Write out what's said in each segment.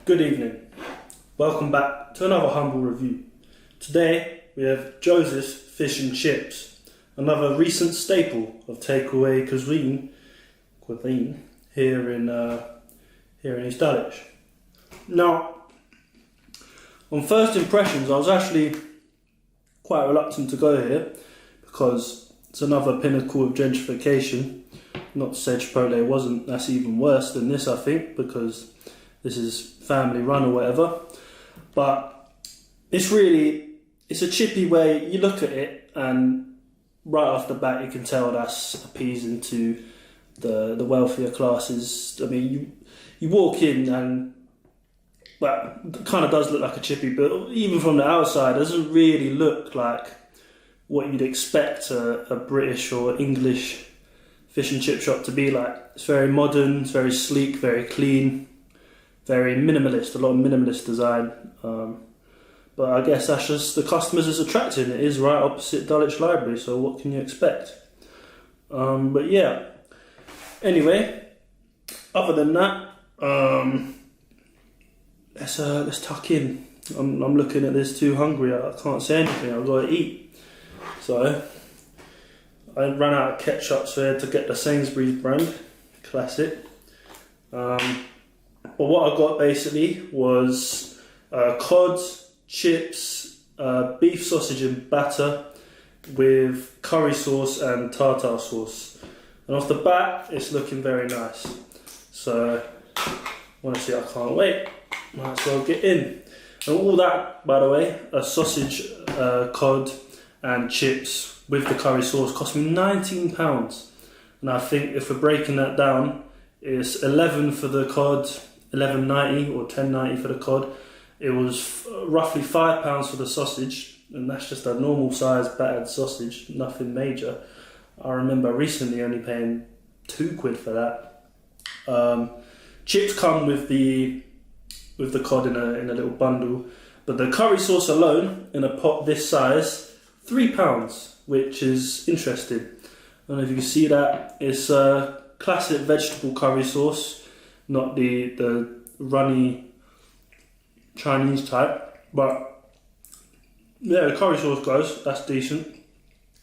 Good evening. Welcome back to another humble review. Today we have Joseph's Fish and Chips, another recent staple of takeaway cuisine here in East Dulwich. Now, on first impressions, I was actually quite reluctant to go here because it's another pinnacle of gentrification. Not to say Chipotle wasn't, that's even worse than this, I think, because this is family run or whatever. But it's a chippy way. You look at it and right off the bat you can tell that's appeasing to the wealthier classes. I mean, you walk in and, well, it kind of does look like a chippy, but even from the outside it doesn't really look like what you'd expect a British or English fish and chip shop to be like. It's very modern, it's very sleek, very clean, very minimalist, a lot of minimalist design. But I guess that's just the customers is attracting. It is right opposite Dulwich Library, so what can you expect? But yeah. Anyway, other than that, let's tuck in. I'm looking at this too hungry. I can't say anything. I've got to eat. So I ran out of ketchup, so I had to get the Sainsbury's brand, classic. But what I got basically was cod, chips, beef sausage and batter with curry sauce and tartar sauce. And off the bat, it's looking very nice. So, honestly, I can't wait. Might as well get in. And all that, by the way, a sausage, cod and chips with the curry sauce cost me £19. And I think if we're breaking that down, it's 11 for the cod, 11.90 or 10.90 for the cod. It was roughly £5 for the sausage, and that's just a normal size battered sausage, nothing major. I remember recently only paying £2 for that. Chips come with the cod in a little bundle, but the curry sauce alone in a pot this size, £3, which is interesting. I don't know if you can see that. It's a classic vegetable curry sauce, not the runny Chinese type, but yeah, the curry sauce goes, that's decent.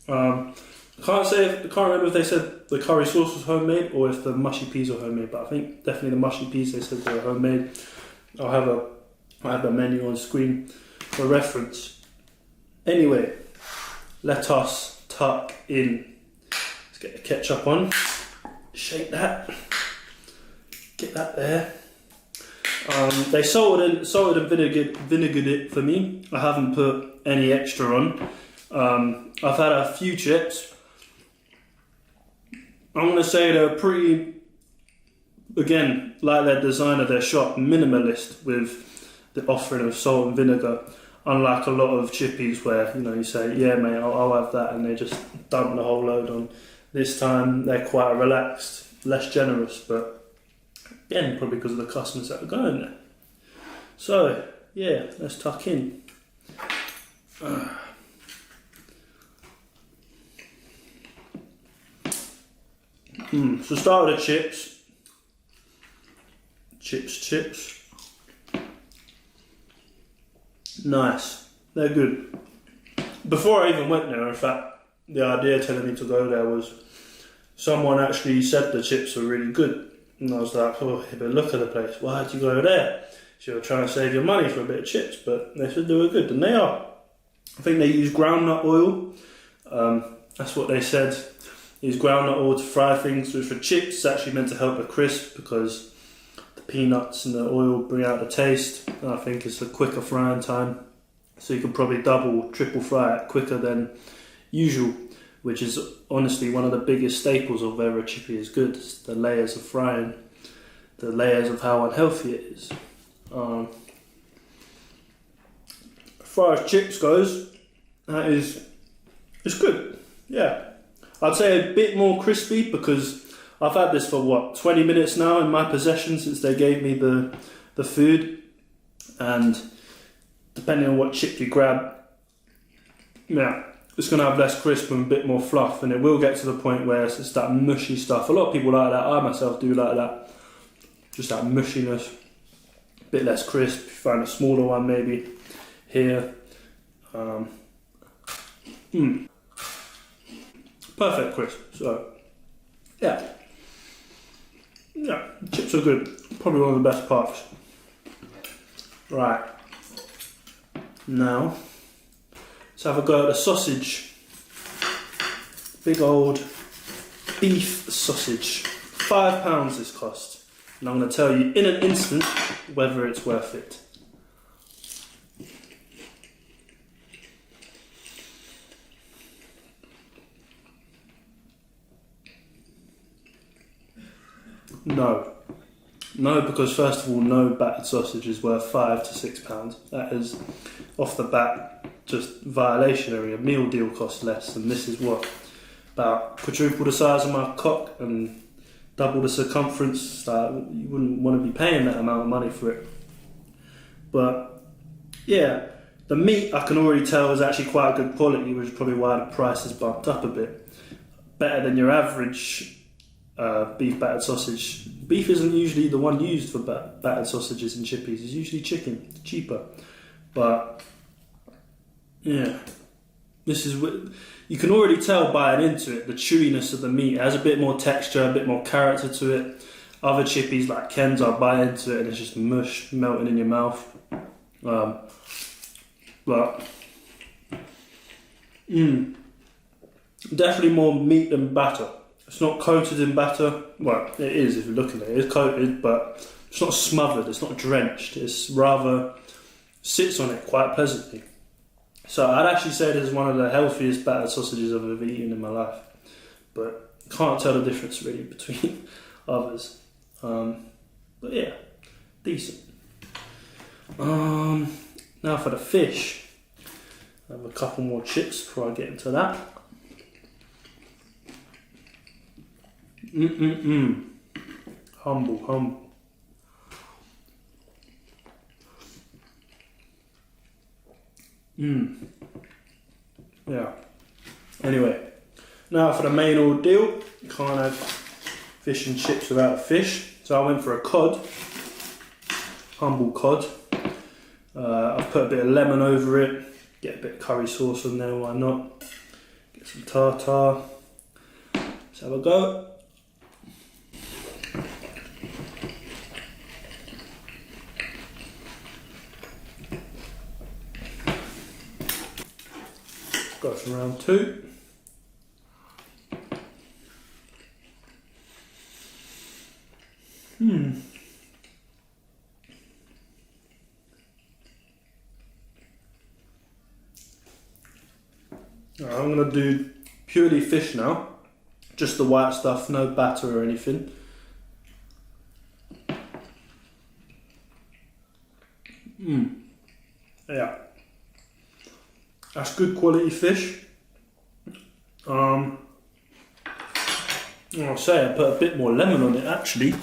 I can't remember if they said the curry sauce was homemade or if the mushy peas were homemade, but I think definitely the mushy peas, they said they were homemade. I have a menu on screen for reference. Anyway, let us tuck in. Let's get the ketchup on. Shake that. Get that there. They salted and vinegared it for me. I haven't put any extra on. I've had a few chips. I'm going to say they're pretty, again, like their design of their shop, minimalist with the offering of salt and vinegar. Unlike a lot of chippies where, you say, yeah mate, I'll have that, and they just dump the whole load on. This time they're quite relaxed, less generous, but again, probably because of the customers that are going there. So, yeah, let's tuck in. So start with the chips. Chips. Nice. They're good. Before I even went there, in fact, the idea telling me to go there was someone actually said the chips were really good. And I was like, oh, but look at the place. Why'd you go there? So you're trying to save your money for a bit of chips, but they said they were good, and they are. I think they use groundnut oil. That's what they said. Use groundnut oil to fry things. Which for chips, it's actually meant to help the crisp because the peanuts and the oil bring out the taste. And I think it's a quicker frying time. So you can probably double, triple fry it quicker than usual, which is honestly one of the biggest staples of whether a chippy is good. It's the layers of frying, the layers of how unhealthy it is. As far as chips goes, it's good. Yeah, I'd say a bit more crispy because I've had this for 20 minutes now in my possession since they gave me the food, and depending on what chip you grab, yeah, it's going to have less crisp and a bit more fluff, and it will get to the point where it's that mushy stuff. A lot of people like that. I myself do like that. Just that mushiness. bit less crisp. If you find a smaller one maybe here. Perfect crisp. So yeah, chips are good. Probably one of the best parts. Right, now let's have a go at the sausage. Big old beef sausage. £5 this cost, and I'm going to tell you in an instant whether it's worth it. No, because first of all, no battered sausage is worth £5 to £6. That is off the bat just violationary. A meal deal costs less, and this is what, about quadruple the size of my cock and double the circumference. You wouldn't want to be paying that amount of money for it. But yeah, the meat I can already tell is actually quite good quality, which is probably why the price is bumped up a bit. Better than your average beef battered sausage. Beef isn't usually the one used for battered sausages and chippies. It's usually chicken. It's cheaper. But yeah, this is what you can already tell buying into it. The chewiness of the meat, it has a bit more texture, a bit more character to it. Other chippies like Ken's, I buy into it and it's just mush melting in your mouth. But definitely more meat than batter. It's not coated in batter. Well, it is if you're looking at it. It's coated, but it's not smothered. It's not drenched. It's rather sits on it quite pleasantly. So I'd actually say this is one of the healthiest battered sausages I've ever eaten in my life. But can't tell the difference really between others. But yeah, decent. Now for the fish. I have a couple more chips before I get into that. Humble. Yeah. Anyway, now for the main ordeal. You can't have fish and chips without fish. So I went for a cod. Humble cod. I've put a bit of lemon over it. Get a bit of curry sauce on there, why not? Get some tartar. Let's have a go. Go for round two. I'm going to do purely fish now. Just the white stuff, no batter or anything. Yeah. That's good quality fish. I'll say I put a bit more lemon on it actually.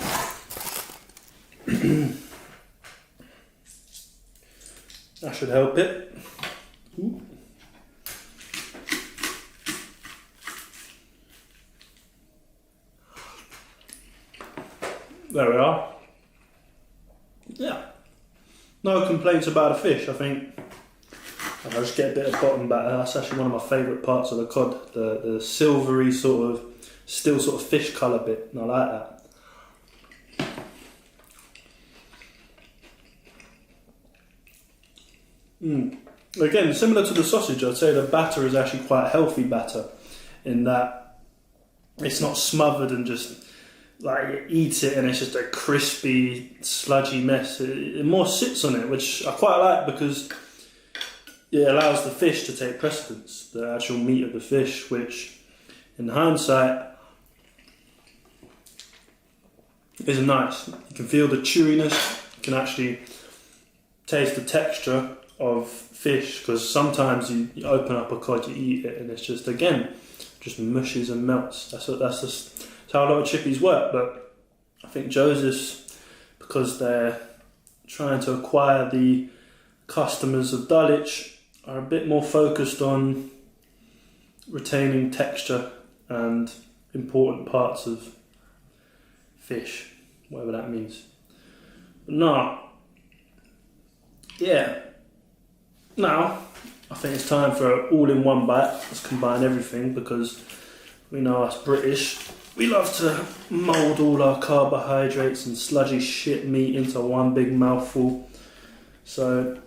That should help it. Ooh. There we are. Yeah. No complaints about the fish, I think. I just get a bit of bottom batter. That's actually one of my favourite parts of the cod. The silvery sort of, still sort of fish colour bit. And I like that. Again, similar to the sausage, I'd say the batter is actually quite a healthy batter in that it's not smothered and just like you eat it and it's just a crispy, sludgy mess. It more sits on it, which I quite like because it allows the fish to take precedence, the actual meat of the fish, which in hindsight is nice. You can feel the chewiness, you can actually taste the texture of fish, because sometimes you open up a cod, you eat it and it's just, again, just mushes and melts. That's just how a lot of chippies work. But I think Joseph's, because they're trying to acquire the customers of Dulwich, are a bit more focused on retaining texture and important parts of fish, whatever that means. But no, yeah. Now, I think it's time for an all-in-one bite. Let's combine everything because we know us British. We love to mould all our carbohydrates and sludgy shit meat into one big mouthful. So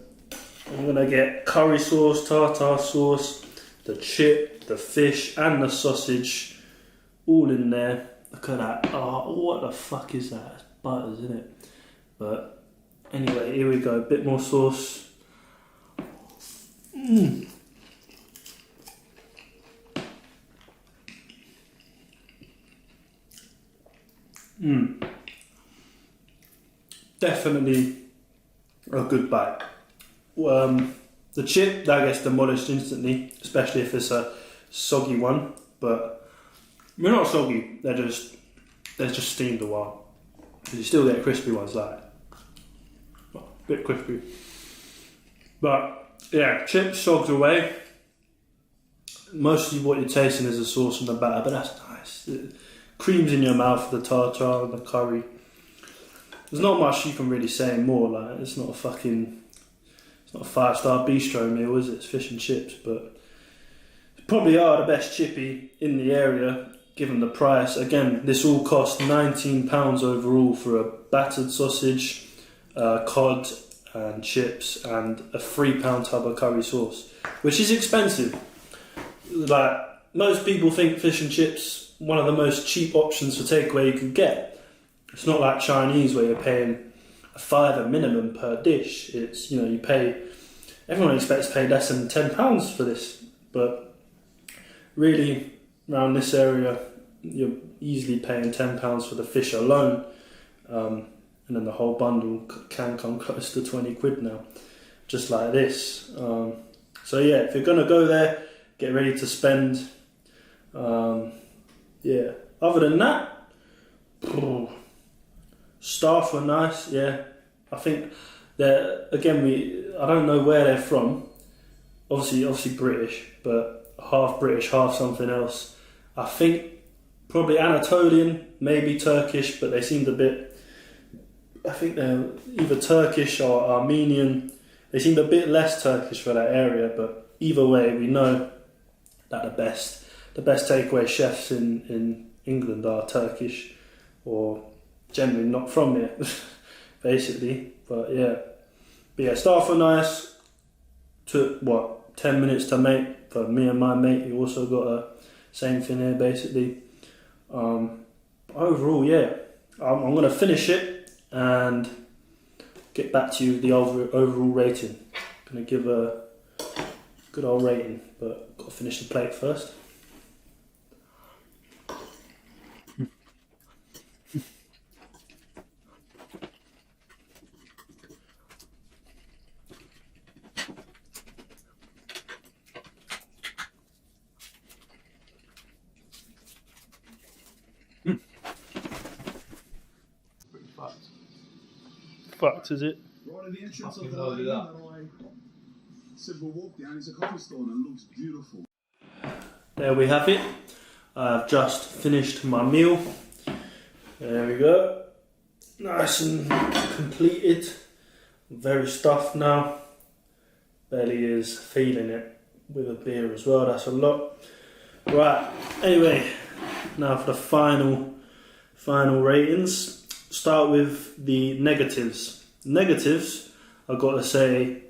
I'm gonna get curry sauce, tartar sauce, the chip, the fish and the sausage all in there. Look at that. Oh, what the fuck is that? It's butters, isn't it? But anyway, here we go. A bit more sauce. Definitely a good bite. The chip, that gets demolished instantly, especially if it's a soggy one. But they're not soggy, they're just steamed a while. Because you still get crispy ones like a bit crispy. But yeah, chips sogged away. Mostly what you're tasting is the sauce and the batter, but that's nice. It creams in your mouth, the tartar and the curry. There's not much you can really say more. Like it's not a 5-star bistro meal, is it? It's fish and chips, but probably are the best chippy in the area, given the price. Again, this all cost £19 overall for a battered sausage, cod and chips, and a £3 tub of curry sauce, which is expensive. Like most people think fish and chips one of the most cheap options for takeaway you can get. It's not like Chinese where you're paying a £5 minimum per dish. It's, you know, you pay, everyone expects to pay less than £10 for this, but really around this area you're easily paying £10 for the fish alone, and then the whole bundle can come close to 20 quid now, just like this. So yeah, if you're gonna go there, get ready to spend. Yeah, other than that, staff were nice. Yeah, I think they're, again, I don't know where they're from. Obviously British, but half British, half something else. I think probably Anatolian, maybe Turkish, but they seemed a bit, I think they're either Turkish or Armenian. They seemed a bit less Turkish for that area, but either way, we know that the best takeaway chefs in England are Turkish, or generally not from here, basically. But yeah, staff were nice. Took 10 minutes to make for me and my mate. He also got a same thing here, basically. Overall, yeah, I'm gonna finish it and get back to you with the overall rating. Gonna give a good old rating, but got to finish the plate first. Fucked, is it? Right at the entrance of the lane that I said we'll walk down is a coffee store and it looks beautiful. There we have it. I've just finished my meal. There we go. Nice and completed. Very stuffed now. Belly is feeling it with a beer as well. That's a lot. Right. Anyway, now for the final ratings. Start with the negatives. Negatives, I've got to say,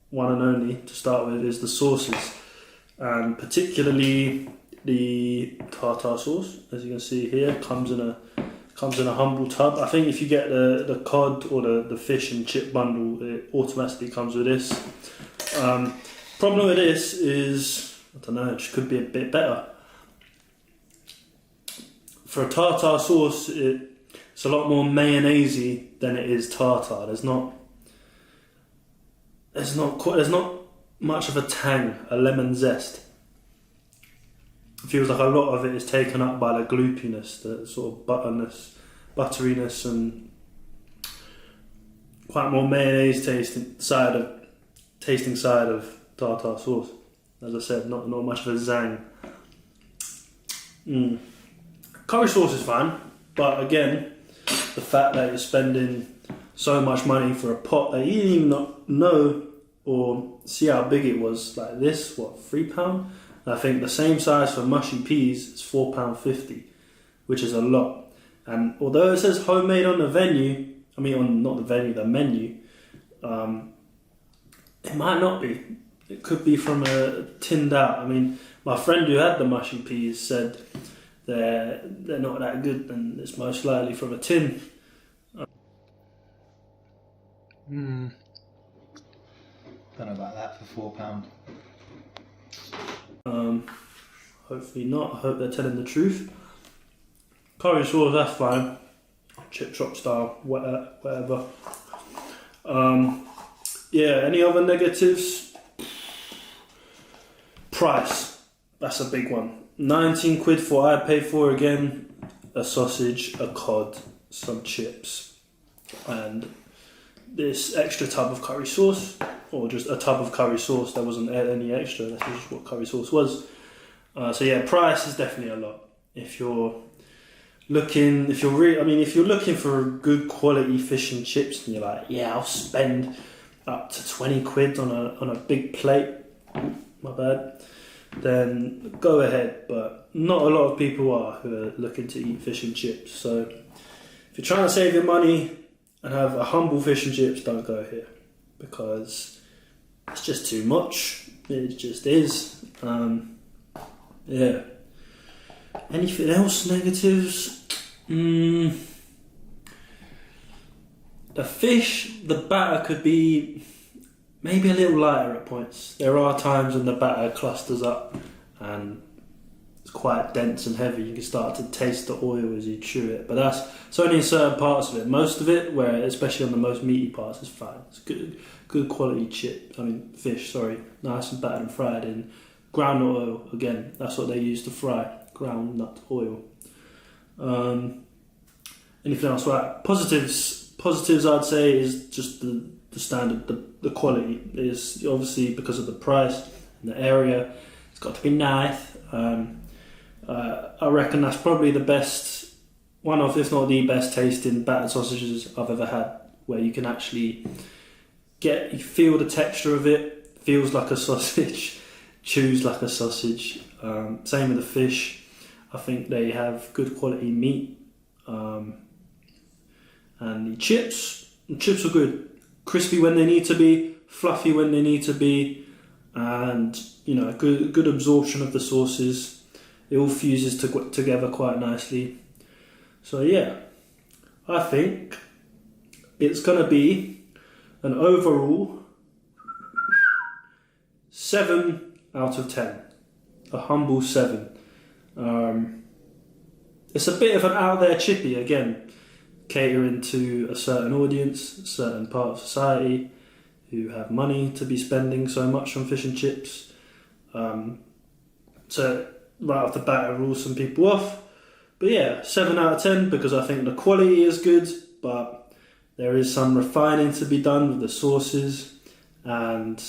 one and only to start with is the sauces, and particularly the tartar sauce. As you can see here, comes in a humble tub. I think if you get the cod or the fish and chip bundle, it automatically comes with this. Problem with this is, I don't know, it just could be a bit better. For a tartar sauce, it's a lot more mayonnaise-y than it is tartar. There's not much of a tang, a lemon zest. It feels like a lot of it is taken up by the gloopiness, the sort of butteriness, and quite more mayonnaise tasting side of tartar sauce. As I said, not much of a zang. Curry sauce is fine, but again, the fact that you're spending so much money for a pot that you didn't even know or see how big it was. Like this, what, £3? I think the same size for mushy peas is £4.50, which is a lot. And although it says homemade on the venue, the menu, it might not be. It could be from a tinned out. I mean, my friend who had the mushy peas said they're not that good, and it's most likely from a tin. Don't know about that for £4. Hopefully not. I hope they're telling the truth. Curry sauce, that's fine. Chip chop style, whatever. Yeah, any other negatives? Price. That's a big one. 19 quid for what I paid for, again, a sausage, a cod, some chips, and this extra tub of curry sauce, or just a tub of curry sauce. There wasn't any extra, that's just what curry sauce was. So yeah, price is definitely a lot. If you're looking for a good quality fish and chips, and you're like, yeah, I'll spend up to 20 quid on a big plate, my bad, then go ahead. But not a lot of people are who are looking to eat fish and chips. So if you're trying to save your money and have a humble fish and chips, don't go here, because it's just too much. It just is. Yeah. Anything else negatives? The fish, the batter could be maybe a little lighter at points. There are times when the batter clusters up and it's quite dense and heavy. You can start to taste the oil as you chew it, but it's only in certain parts of it. Most of it, especially on the most meaty parts, is fine. It's good quality fish. Nice and battered and fried in groundnut oil. Again, that's what they use to fry, groundnut oil. Anything else? Right. Positives I'd say is just the standard. The quality is obviously because of the price and the area. It's got to be nice. I reckon that's probably the best, one of, if not the best tasting battered sausages I've ever had, where you can actually you feel the texture of it, feels like a sausage, chews like a sausage. Same with the fish. I think they have good quality meat. And the chips are good. Crispy when they need to be, fluffy when they need to be, and good absorption of the sauces. It all fuses together quite nicely. So yeah, I think it's going to be an overall 7 out of 10. A humble 7. It's a bit of an out there chippy, again, catering to a certain audience, a certain part of society who have money to be spending so much on fish and chips. So right off the bat, it rules some people off. But yeah, 7 out of 10, because I think the quality is good, but there is some refining to be done with the sauces, and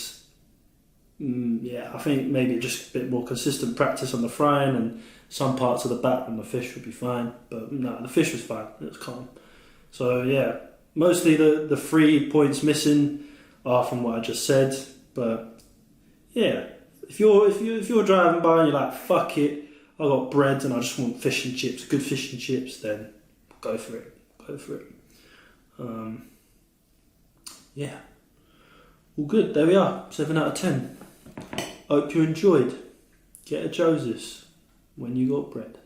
I think maybe just a bit more consistent practice on the frying, and some parts of the batter and the fish would be fine. But no, the fish was fine, it was calm. So yeah, mostly the 3 points missing are from what I just said. But yeah, if you're driving by and you're like, fuck it, I got bread and I just want fish and chips, good fish and chips, then go for it. Yeah, all good. There we are, 7 out of 10. Hope you enjoyed. Get a Joseph's when you got bread.